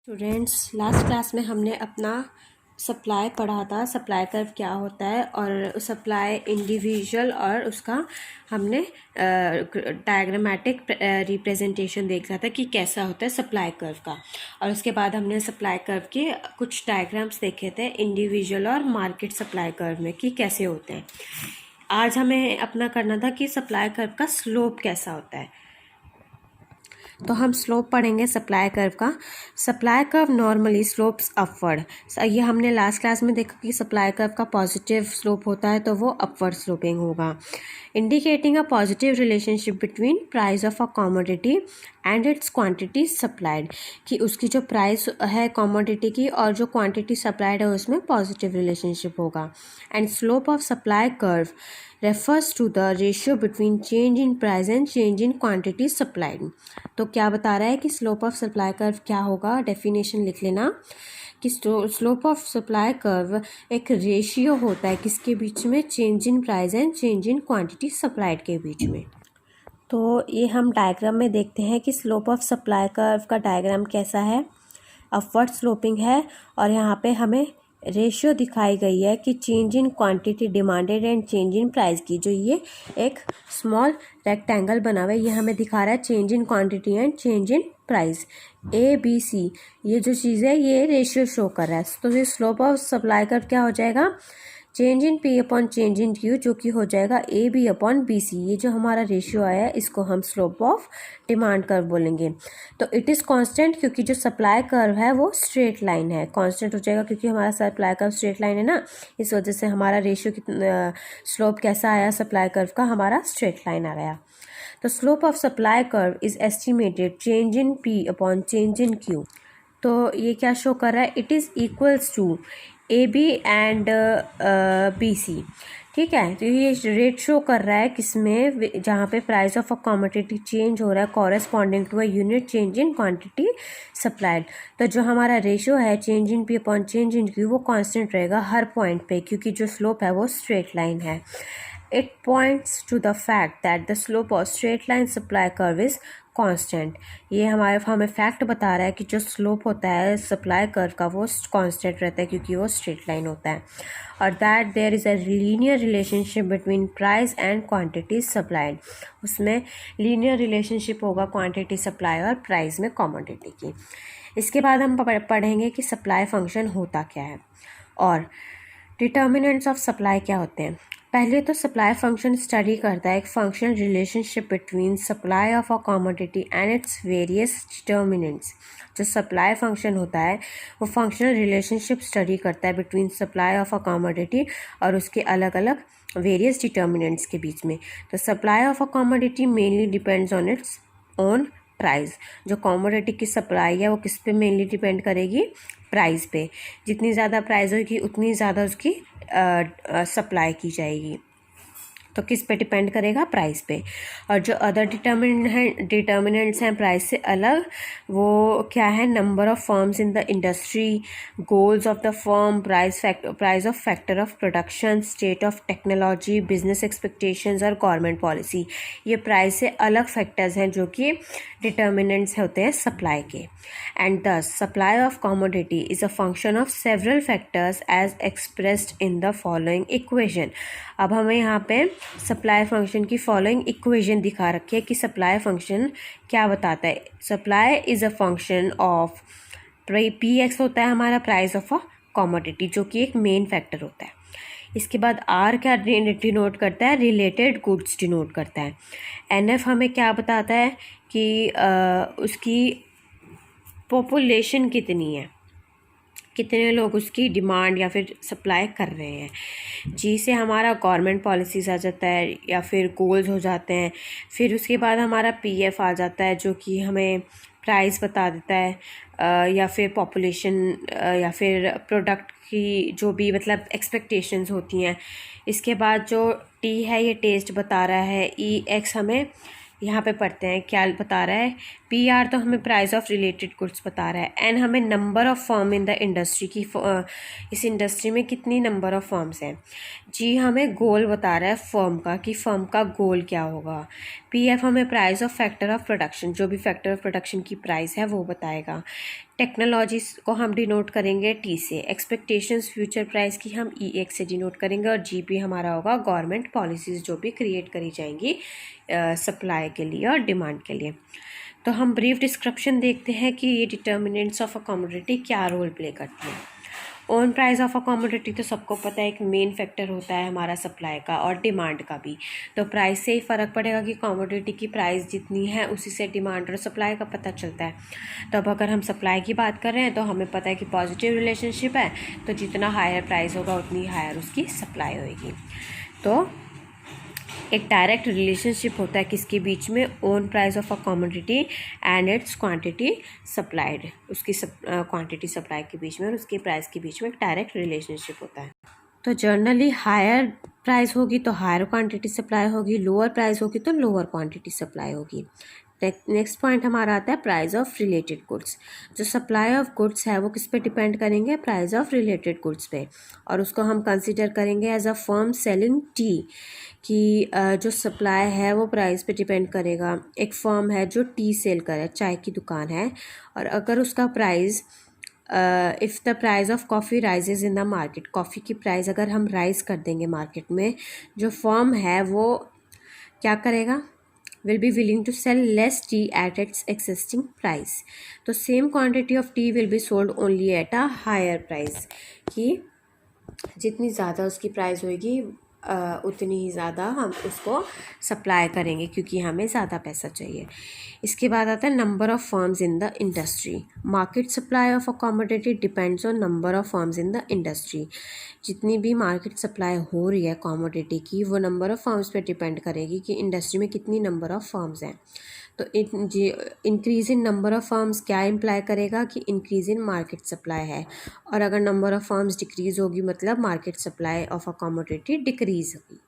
Students, last class में हमने अपना सप्लाई पढ़ा था। सप्लाई कर्व क्या होता है और सप्लाई इंडिविजुअल और उसका हमने डायग्रामेटिक रिप्रेजेंटेशन देख रहा था कि कैसा होता है सप्लाई कर्व का। और उसके बाद हमने सप्लाई कर्व के कुछ डायग्राम्स देखे थे इंडिविजुअल और मार्केट सप्लाई कर्व में कि कैसे होते हैं। आज हमें अपना करना था कि सप्लाई कर्व का स्लोप कैसा होता है। तो हम स्लोप पढ़ेंगे सप्लाई कर्व का। Supply curve normally slopes upward. ये हमने लास्ट क्लास में देखा कि सप्लाई कर्व का पॉजिटिव स्लोप होता है तो वो अपवर्ड स्लोपिंग होगा, indicating a positive relationship between price of a commodity and it's quantity supplied, कि उसकी जो प्राइस है कमोडिटी की और जो क्वांटिटी सप्लाइड है उसमें पॉजिटिव रिलेशनशिप होगा। And slope of supply curve refers to the ratio between change in price and change in quantity supplied। तो क्या बता रहा है कि स्लोप ऑफ सप्लाई कर्व क्या होगा। डेफिनेशन लिख लेना कि स्लोप ऑफ सप्लाई कर्व एक रेशियो होता है किसके बीच में, change in price and change in quantity supplied के बीच में। तो ये हम डायग्राम में देखते हैं कि स्लोप ऑफ सप्लाई कर्व का डायग्राम कैसा है। अपवर्ड स्लोपिंग है और यहाँ पे हमें रेशियो दिखाई गई है कि change in quantity demanded and change in price की। जो ये एक स्मॉल रेक्टेंगल बना हुआ है ये हमें दिखा रहा है change in quantity and change in price. ABC ये जो चीज़ है ये रेशियो शो कर रहा है। तो ये स्लोप ऑफ सप्लाई कर्व क्या हो जाएगा, change in P upon change in Q, जो कि हो जाएगा AB अपॉन BC। ये जो हमारा रेशियो आया है इसको हम स्लोप ऑफ डिमांड कर्व बोलेंगे। तो इट इज़ कांस्टेंट क्योंकि जो सप्लाई कर्व है वो स्ट्रेट लाइन है, कांस्टेंट हो जाएगा क्योंकि हमारा सप्लाई कर्व स्ट्रेट लाइन है ना, इस वजह से हमारा रेशियो कितना स्लोप कैसा आया सप्लाई कर्व का, हमारा स्ट्रेट लाइन आ गया। तो slope of supply curve is estimated change in P upon change in Q। तो ये क्या शो कर रहा है, it is equals to AB and BC। ठीक है, तो ये रेट शो कर रहा है किसमें, जहाँ पे price of a commodity change हो रहा है corresponding to a unit change in quantity supplied. तो जो हमारा रेशियो है change in P upon change in Q वो कांस्टेंट रहेगा हर पॉइंट पे क्योंकि जो स्लोप है वो स्ट्रेट लाइन है। It points to the fact that the slope of straight line supply curve is constant। ये हमें फैक्ट बता रहा है कि जो स्लोप होता है सप्लाई कर्व का वो कांस्टेंट रहता है क्योंकि वो स्ट्रेट लाइन होता है। और that there is a linear relationship between price and quantity supplied. उसमें लीनियर रिलेशनशिप होगा क्वांटिटी सप्लाई और प्राइस में कमोडिटी की। इसके बाद हम पढ़ेंगे कि सप्लाई फंक्शन होता क्या है और डिटर्मिनेंट्स ऑफ सप्लाई क्या होते हैं। पहले तो सप्लाई फंक्शन स्टडी करता है एक functional relationship between supply of a commodity and its various determinants. जो सप्लाई फंक्शन होता है वो फंक्शनल रिलेशनशिप स्टडी करता है between supply of a commodity और उसके अलग अलग वेरियस डिटर्मिनेंट्स के बीच में। तो supply of a commodity mainly depends on its own price. जो कमोडिटी की सप्लाई है वो किस पे मेनली डिपेंड करेगी, प्राइस पे। जितनी ज़्यादा प्राइस होगी उतनी ज़्यादा उसकी सप्लाई की जाएगी। तो किस पे डिपेंड करेगा, प्राइस पे। और जो अदर डिटर्मिनेंट्स हैं प्राइस से अलग, वो क्या है, number of firms in the industry, goals of the firm, price of factor of production, state of technology, business expectations और गवर्नमेंट पॉलिसी। ये प्राइस से अलग फैक्टर्स हैं जो कि डिटर्मिनेंट्स होते हैं सप्लाई के। And this supply of commodity is a function of several factors as expressed in the following equation. अब हमें यहाँ पे सप्लाई फंक्शन की फॉलोइंग इक्वेशन दिखा रखी है कि सप्लाई फंक्शन क्या बताता है। Supply is a function of PX होता है हमारा प्राइस ऑफ अ कमोडिटी, जो कि एक मेन फैक्टर होता है। इसके बाद R क्या डिनोट करता है, रिलेटेड गुड्स डिनोट करता है। NF हमें क्या बताता है कि उसकी पॉपुलेशन कितनी है, कितने लोग उसकी डिमांड या फिर सप्लाई कर रहे हैं। जी से हमारा गवर्नमेंट पॉलिसीज आ जाता है या फिर गोल्स हो जाते हैं। फिर उसके बाद हमारा PF आ जाता है जो कि हमें प्राइस बता देता है या फिर पॉपुलेशन या फिर प्रोडक्ट की जो भी मतलब एक्सपेक्टेशंस होती हैं। इसके बाद जो T है ये टेस्ट बता रहा है। EX हमें यहाँ पे पढ़ते हैं क्या बता रहा है, PR तो हमें प्राइस ऑफ रिलेटेड गुड्स बता रहा है, एन हमें number of firm in the industry की, इस इंडस्ट्री में कितनी नंबर ऑफ फर्म्स हैं। जी हमें गोल बता रहा है फर्म का कि फर्म का गोल क्या होगा। PF हमें price of factor of production, जो भी फैक्टर ऑफ प्रोडक्शन की प्राइस है वो बताएगा। टेक्नोलॉजीज को हम डिनोट करेंगे T से। एक्सपेक्टेशंस फ्यूचर प्राइस की हम EX से डिनोट करेंगे। और GP हमारा होगा गवर्नमेंट पॉलिसीज़ जो भी क्रिएट करी जाएंगी सप्लाई के लिए और डिमांड के लिए। तो हम ब्रीफ डिस्क्रिप्शन देखते हैं कि ये डिटर्मिनेंट्स ऑफ अ कमोडिटी क्या रोल प्ले करती हैं। Own price of a commodity तो सबको पता है एक मेन फैक्टर होता है हमारा सप्लाई का और डिमांड का भी। तो प्राइस से ही फ़र्क पड़ेगा कि कमोडिटी की प्राइस जितनी है उसी से डिमांड और सप्लाई का पता चलता है। तो अब अगर हम सप्लाई की बात कर रहे हैं तो हमें पता है कि पॉजिटिव रिलेशनशिप है, तो जितना हायर प्राइस होगा उतनी हायर उसकी सप्लाई होएगी। तो एक डायरेक्ट रिलेशनशिप होता है किसके बीच में, own price of a commodity and it's quantity supplied, उसकी क्वांटिटी सप्लाई के बीच में और उसके प्राइस के बीच में एक डायरेक्ट रिलेशनशिप होता है। तो जनरली हायर प्राइस होगी तो हायर क्वांटिटी सप्लाई होगी, लोअर प्राइस होगी तो लोअर क्वांटिटी सप्लाई होगी। नेक्स्ट पॉइंट हमारा आता है प्राइस ऑफ रिलेटेड गुड्स। जो सप्लाई ऑफ गुड्स है वो किस पे डिपेंड करेंगे, प्राइस ऑफ रिलेटेड गुड्स पे। और उसको हम कंसिडर करेंगे as a firm selling tea, कि जो सप्लाई है वो प्राइस पे डिपेंड करेगा। एक फर्म है जो टी सेल करे, चाय की दुकान है, और अगर उसका price if the price of coffee rises in the market, coffee की प्राइस अगर हम राइज कर देंगे मार्केट में, जो फर्म है वो क्या करेगा, will be willing to sell less tea at its existing price. तो same quantity of tea will be sold only at a higher price, कि जितनी ज़्यादा उसकी प्राइस होगी उतनी ही ज़्यादा हम उसको सप्लाई करेंगे क्योंकि हमें ज़्यादा पैसा चाहिए। इसके बाद आता है number of firms in the industry. Market supply of a commodity depends on number of firms in the industry. जितनी भी मार्केट सप्लाई हो रही है कमोडिटी की वो नंबर ऑफ़ फर्म्स पे डिपेंड करेगी कि इंडस्ट्री में कितनी नंबर ऑफ़ फर्म्स हैं। तो increase in number of firms क्या इम्प्लाई करेगा कि इंक्रीज़ इन मार्केट सप्लाई है, और अगर नंबर ऑफ़ फर्म्स डिक्रीज़ होगी मतलब market supply of a commodity decrease होगी।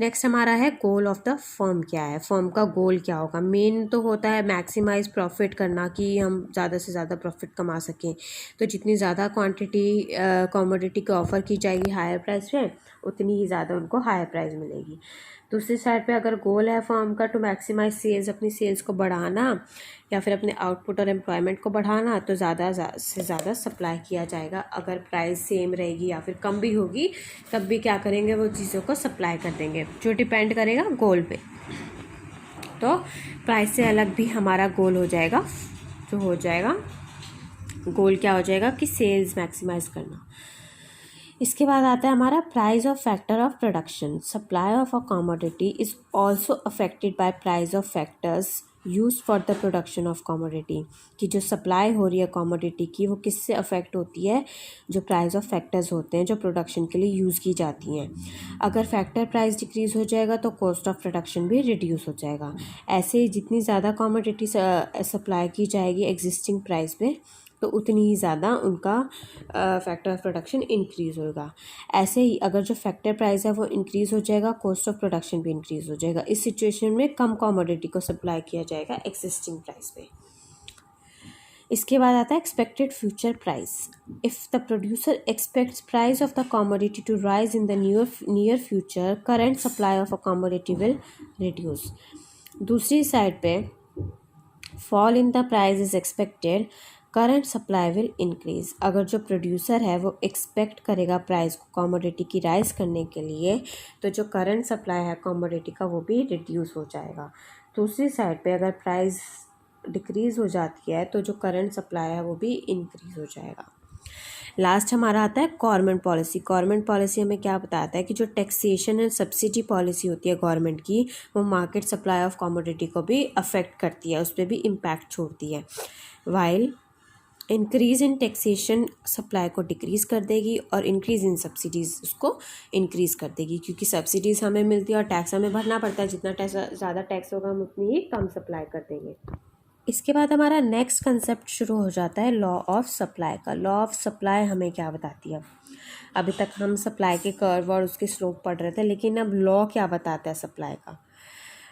नेक्स्ट हमारा है गोल ऑफ द फर्म क्या है, फर्म का गोल क्या होगा। मेन तो होता है मैक्सिमाइज प्रॉफिट करना, कि हम ज़्यादा से ज़्यादा प्रॉफिट कमा सकें। तो जितनी ज़्यादा क्वांटिटी कमोडिटी की ऑफ़र की जाएगी हायर प्राइस पे, उतनी ही ज़्यादा उनको हायर प्राइस मिलेगी। दूसरी साइड पे अगर गोल है फर्म का टू मैक्सिमाइज सेल्स, अपनी सेल्स को बढ़ाना या फिर अपने आउटपुट और एम्प्लॉयमेंट को बढ़ाना, तो ज़्यादा से ज़्यादा सप्लाई किया जाएगा। अगर प्राइस सेम रहेगी या फिर कम भी होगी तब भी क्या करेंगे, वो चीज़ों को सप्लाई कर देंगे, जो डिपेंड करेगा गोल पे। तो प्राइस से अलग भी हमारा गोल हो जाएगा, जो हो जाएगा गोल क्या हो जाएगा कि सेल्स मैक्सिमाइज करना। इसके बाद आता है हमारा price of factor of production. Supply of a commodity is also affected by price of factors use for the production of commodity. कि जो सप्लाई हो रही है कमोडिटी की वो किससे अफेक्ट होती है, जो प्राइस ऑफ फैक्टर्स होते हैं जो प्रोडक्शन के लिए यूज़ की जाती हैं। अगर फैक्टर प्राइस डिक्रीज़ हो जाएगा तो कॉस्ट ऑफ प्रोडक्शन भी रिड्यूस हो जाएगा। ऐसे ही जितनी ज़्यादा कमोडिटी सप्लाई की जाएगी एग्जिस्टिंग प्राइस पे, तो उतनी ही ज़्यादा उनका फैक्टर ऑफ प्रोडक्शन इंक्रीज़ होगा। ऐसे ही अगर जो फैक्टर प्राइस है वो इंक्रीज़ हो जाएगा, कॉस्ट ऑफ प्रोडक्शन भी इंक्रीज़ हो जाएगा। इस सिचुएशन में कम कमोडिटी को सप्लाई किया जाएगा एग्जिस्टिंग प्राइस पे। इसके बाद आता है expected future price. If the producer expects price of the commodity to rise in the near future, current supply of a commodity will reduce. दूसरी साइड पे fall in the price is expected, current supply will increase. अगर जो producer है वो expect करेगा price को commodity की rise करने के लिए, तो जो करंट सप्लाई है कमोडिटी का वो भी रिड्यूस हो जाएगा। दूसरी साइड पे अगर प्राइस डिक्रीज़ हो जाती है तो जो करंट सप्लाई है वो भी इंक्रीज़ हो जाएगा। लास्ट हमारा आता है गवर्नमेंट पॉलिसी। गवर्नमेंट पॉलिसी हमें क्या बताता है कि जो टैक्सेशन एंड सब्सिडी पॉलिसी होती है गवर्नमेंट की, वो मार्केट सप्लाई ऑफ कमोडिटी को भी अफेक्ट करती है, उस पर भी इम्पैक्ट छोड़ती है। While increase in taxation supply को डिक्रीज़ कर देगी और इंक्रीज़ इन सब्सिडीज़ उसको इंक्रीज़ कर देगी, क्योंकि सब्सिडीज़ हमें मिलती है और टैक्स हमें भरना पड़ता है। जितना टैक्स ज़्यादा टैक्स होगा हम उतनी ही कम सप्लाई कर देंगे। इसके बाद हमारा नेक्स्ट कंसेप्ट शुरू हो जाता है लॉ ऑफ सप्लाई का। लॉ ऑफ सप्लाई हमें क्या बताती है, अभी तक हम सप्लाई के कर्व और उसके स्लोप पढ़ रहे थे, लेकिन अब लॉ क्या बताता है सप्लाई का।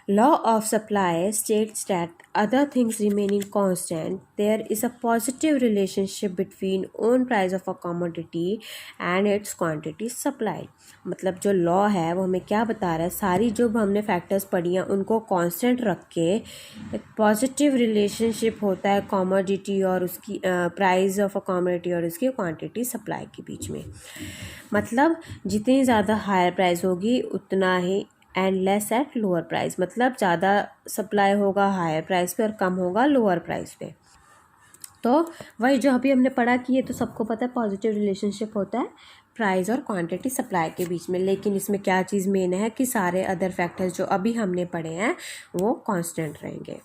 Law of supply states that other things remaining constant, there is a positive relationship between own price of a commodity and its quantity supplied. मतलब जो लॉ है वो हमें क्या बता रहा है, सारी जो हमने फैक्टर्स पढ़ी हैं उनको कांस्टेंट रख के एक पॉजिटिव रिलेशनशिप होता है कॉमोडिटी और उसकी प्राइस ऑफ अ कॉमोडिटी और उसकी क्वांटिटी सप्लाई के बीच में. मतलब जितनी ज़्यादा हायर प्राइस होगी उतना ही and less at lower price, मतलब ज़्यादा सप्लाई होगा हायर प्राइस पे और कम होगा लोअर प्राइस पे. तो वही जो अभी हमने पढ़ा कि ये तो सबको पता है पॉजिटिव रिलेशनशिप होता है प्राइस और क्वांटिटी सप्लाई के बीच में, लेकिन इसमें क्या चीज़ मेन है कि सारे अदर फैक्टर्स जो अभी हमने पढ़े हैं वो कांस्टेंट रहेंगे.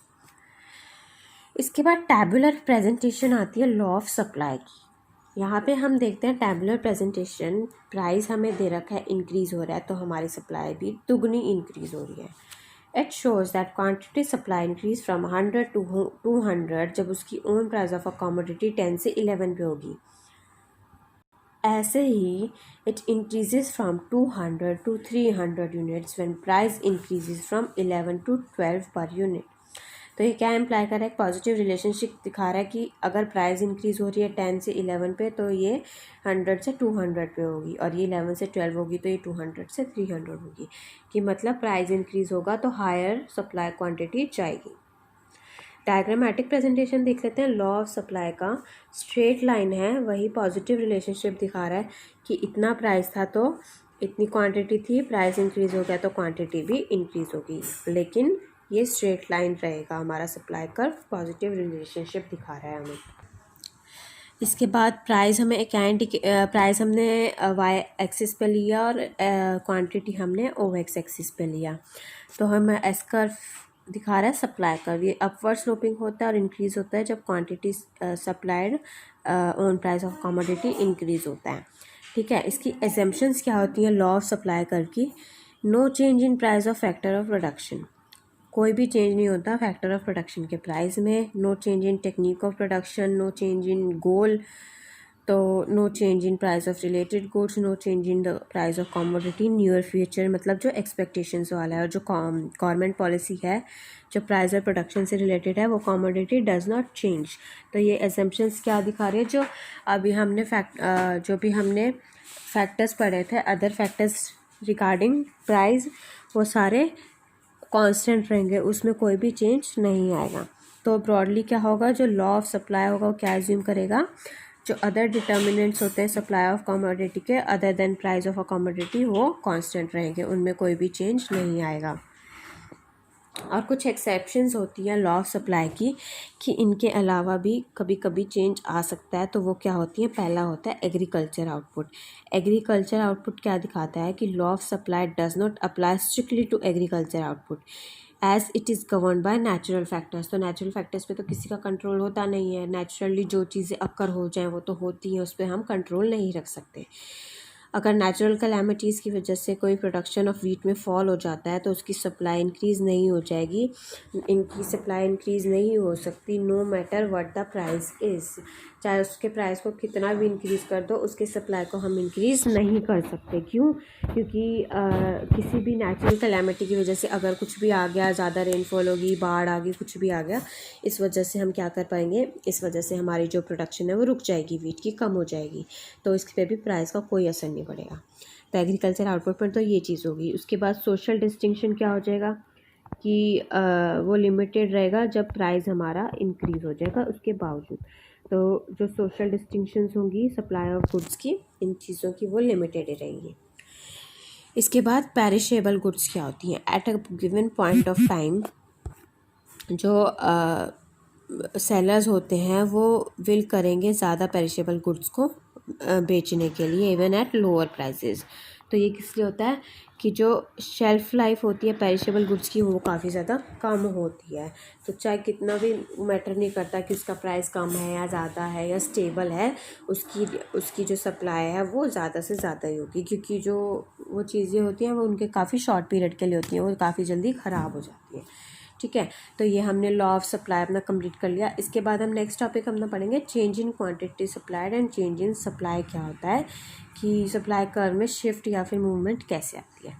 इसके बाद टैबुलर प्रेजेंटेशन आती है लॉ ऑफ सप्लाई की. यहाँ पे हम देखते हैं टैबुलर प्रेजेंटेशन, प्राइस हमें दे रखा है इंक्रीज़ हो रहा है तो हमारी सप्लाई भी दुगनी इंक्रीज़ हो रही है. It shows that quantity supply increase from 100 to 200 जब उसकी own price of a commodity 10 से 11 पे होगी. ऐसे ही it increases from 200 to 300 units when price increases from 11 to 12 per unit. तो ये क्या इम्प्लाई कर रहा है, पॉजिटिव रिलेशनशिप दिखा रहा है कि अगर प्राइस इंक्रीज़ हो रही है 10 से 11 पे तो ये 100 से 200 पे होगी, और ये 11 से 12 होगी तो ये 200 से 300 होगी. कि मतलब प्राइस इंक्रीज़ होगा तो हायर सप्लाई क्वांटिटी जाएगी. डायग्रामेटिक प्रेजेंटेशन देख लेते हैं. लॉ ऑफ सप्लाई का स्ट्रेट लाइन है, वही पॉजिटिव रिलेशनशिप दिखा रहा है कि इतना प्राइस था तो इतनी क्वांटिटी थी, प्राइस इंक्रीज़ हो गया तो क्वांटिटी भी इंक्रीज़ होगी, लेकिन ये स्ट्रेट लाइन रहेगा. हमारा सप्लाई कर्व पॉजिटिव रिलेशनशिप दिखा रहा है हमें. इसके बाद प्राइस हमें प्राइस हमने वाई एक्सिस पे लिया और क्वांटिटी हमने ओ एक्स एक्सिस पे लिया. तो हमें एस कर्व दिखा रहा है सप्लाई कर्व. ये अपवर्ड स्लोपिंग होता है और इंक्रीज़ होता है जब quantity supplied on price of commodity increase होता है. ठीक है, इसकी एजम्पशंस क्या होती हैं लॉ ऑफ सप्लाई कर्व की. No change in price of factor of production, कोई भी चेंज नहीं होता फैक्टर ऑफ प्रोडक्शन के प्राइस में. No change in technique of production, no change in goal, तो no change in price of related goods, no change in the price of commodity near future. मतलब जो expectations वाला है और जो government policy है जो प्राइस और प्रोडक्शन से रिलेटेड है वो कमोडिटी डज नॉट चेंज. तो ये एजम्पशंस क्या दिखा रहे हैं, जो अभी हमने जो भी हमने फैक्टर्स पढ़े थे अदर फैक्टर्स रिगार्डिंग प्राइस वो सारे कांस्टेंट रहेंगे, उसमें कोई भी चेंज नहीं आएगा. तो ब्रॉडली क्या होगा, जो लॉ ऑफ सप्लाई होगा वो क्या एज्यूम करेगा, जो अदर डिटर्मिनेंट्स होते हैं सप्लाई ऑफ कमोडिटी के other than price of a commodity वो कांस्टेंट रहेंगे, उनमें कोई भी चेंज नहीं आएगा. और कुछ एक्सेप्शंस होती हैं लॉ ऑफ सप्लाई की कि इनके अलावा भी कभी कभी चेंज आ सकता है. तो वो क्या होती है, पहला होता है एग्रीकल्चर आउटपुट. एग्रीकल्चर आउटपुट क्या दिखाता है कि law of supply does not apply strictly to agriculture output as it is govern by natural factors. तो नेचुरल फैक्टर्स पे तो किसी का कंट्रोल होता नहीं है, नेचुरली जो चीज़ें अक्कर हो जाएं वो तो होती हैं, उस पर हम कंट्रोल नहीं रख सकते. अगर नेचुरल कैलामिटीज़ की वजह से कोई प्रोडक्शन ऑफ वीट में फॉल हो जाता है तो उसकी सप्लाई इंक्रीज़ नहीं हो जाएगी, इनकी सप्लाई इंक्रीज़ नहीं हो सकती no matter what the price is. चाहे उसके प्राइस को कितना भी इंक्रीज़ कर दो उसके सप्लाई को हम इंक्रीज़ नहीं कर सकते. क्यों, क्योंकि किसी भी नेचुरल कैलामिटी की वजह से अगर कुछ भी आ गया, ज़्यादा रेनफॉल होगी, बाढ़ आ गई, कुछ भी आ गया, इस वजह से हम क्या कर पाएंगे, इस वजह से हमारी जो प्रोडक्शन है वो रुक जाएगी, वीट की कम हो जाएगी, तो इस पर भी प्राइस का कोई असर नहीं पड़ेगा. तो एग्रीकल्चर आउटपुट पर तो ये चीज़ होगी. उसके बाद सोशल डिस्टिंक्शन क्या हो जाएगा कि वो लिमिटेड रहेगा जब प्राइस हमारा इंक्रीज़ हो जाएगा उसके बावजूद. तो जो सोशल डिस्टिंक्शंस होंगी सप्लाई ऑफ गुड्स की, इन चीज़ों की वो लिमिटेड ही रहेंगी. इसके बाद पेरिशेबल गुड्स क्या होती हैं. At a given point of time जो सेलर्स होते हैं वो विल करेंगे ज़्यादा पेरिशेबल गुड्स को बेचने के लिए इवन एट लोअर प्राइसेस. तो ये किस लिए होता है कि जो शेल्फ़ लाइफ होती है पेरिशेबल गुड्स की वो काफ़ी ज़्यादा कम होती है. तो चाहे कितना भी मैटर नहीं करता कि उसका प्राइस कम है या ज़्यादा है या स्टेबल है, उसकी जो सप्लाई है वो ज़्यादा से ज़्यादा ही होगी, क्योंकि जो वो चीज़ें होती हैं वो उनके काफ़ी शॉर्ट पीरियड के लिए होती हैं, वो काफ़ी जल्दी ख़राब हो जाती है. ठीक है, तो ये हमने लॉ ऑफ सप्लाई अपना कंप्लीट कर लिया. इसके बाद हम नेक्स्ट टॉपिक अपना पढ़ेंगे change in quantity supplied and change in supply. क्या होता है कि सप्लाई कर्व में शिफ्ट या फिर मूवमेंट कैसे आती है.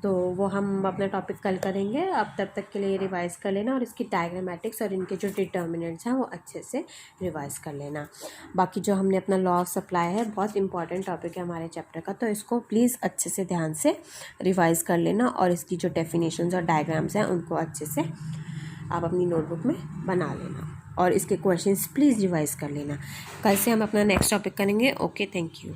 तो वो हम अपना टॉपिक कल करेंगे। अब तब तक के लिए रिवाइज़ कर लेना और इसकी डायग्रामेटिक्स और इनके जो डिटर्मिनेंट्स हैं वो अच्छे से रिवाइज़ कर लेना। बाकी जो हमने अपना लॉ ऑफ सप्लाई है, बहुत इंपॉर्टेंट टॉपिक है हमारे चैप्टर का, तो इसको प्लीज़ अच्छे से ध्यान से रिवाइज़ कर लेना और इसकी जो डेफिनेशंस और डायग्राम्स हैं उनको अच्छे से आप अपनी नोटबुक में बना लेना और इसके क्वेश्चंस प्लीज़ रिवाइज़ कर लेना। कल से हम अपना नेक्स्ट टॉपिक करेंगे। Okay, thank you.